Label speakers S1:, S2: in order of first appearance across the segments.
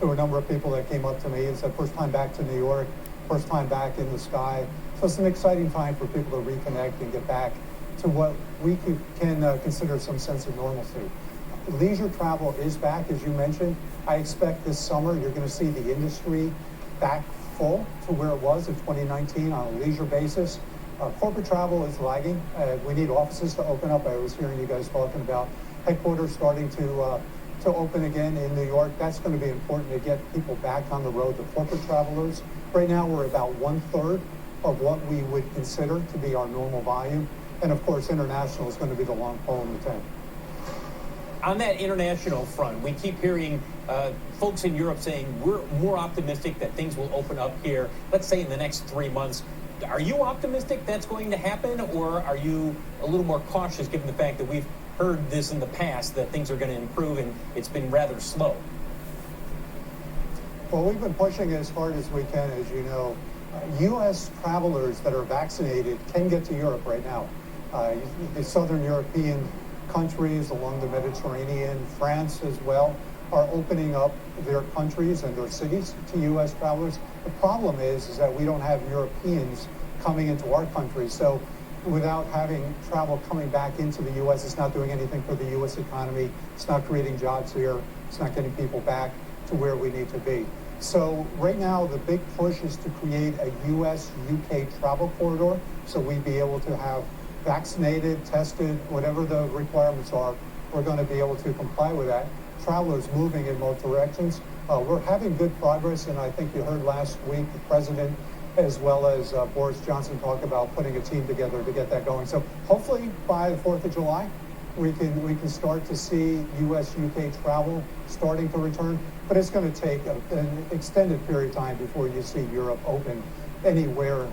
S1: There were a number of people that came up to me and said, first time back to New York, first time back in the sky. So it's an exciting time for people to reconnect and get back to what we can consider some sense of normalcy. Leisure travel is back, as you mentioned. I expect this summer you're going to see the industry back full to where it was in 2019 on a leisure basis. Corporate travel is lagging. We need offices to open up. I was hearing you guys talking about headquarters starting to open again in New York. That's going to be important to get people back on the road, the corporate travelers. Right now we're about 1/3 of what we would consider to be our normal volume. And of course, international is going to be the long pole in the tent.
S2: On that international front, we keep hearing folks in Europe saying we're more optimistic that things will open up here, let's say in the next 3 months. Are you optimistic that's going to happen, or are you a little more cautious given the fact that we've heard this in the past, that things are going to improve and it's been rather slow?
S1: Well, we've been pushing as hard as we can, as you know. U.S. travelers that are vaccinated can get to Europe right now. The southern European countries along the Mediterranean, France as well, are opening up their countries and their cities to U.S. travelers. The problem is that we don't have Europeans coming into our country. So without having travel coming back into the U.S., it's not doing anything for the U.S. economy. It's not creating jobs here. It's not getting people back to where we need to be. So right now, the big push is to create a U.S.-UK travel corridor so we'd be able to have vaccinated, tested, whatever the requirements are, we're going to be able to comply with that. Travelers moving in both directions. We're having good progress, and I think you heard last week the president as well as Boris Johnson talk about putting a team together to get that going. So hopefully by the 4th of July, we can start to see U.S.-UK travel starting to return, but it's going to take an extended period of time before you see Europe open anywhere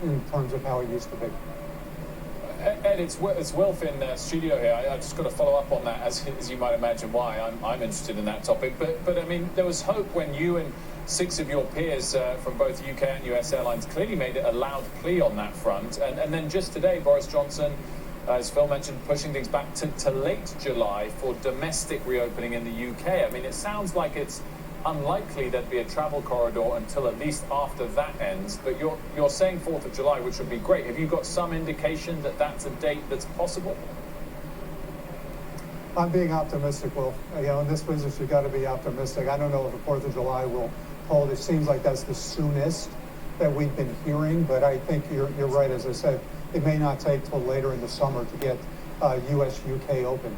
S1: in terms of how it used to be.
S3: Ed, it's Wilf in studio here. I just got to follow up on that, as you might imagine why I'm interested in that topic. But I mean, there was hope when you and 6 of your peers from both UK and US airlines clearly made it a loud plea on that front. And then just today, Boris Johnson, as Phil mentioned, pushing things back to late July for domestic reopening in the UK. I mean, it sounds like it's unlikely there'd be a travel corridor until at least after that ends. But you're saying 4th of July, which would be great. Have you got some indication that that's a date that's possible?
S1: I'm being optimistic, Will. You know, in this business, you've got to be optimistic. I don't know if the 4th of July will hold. It seems like that's the soonest that we've been hearing, but I think you're right. As I said, it may not take till later in the summer to get U.S.-UK open.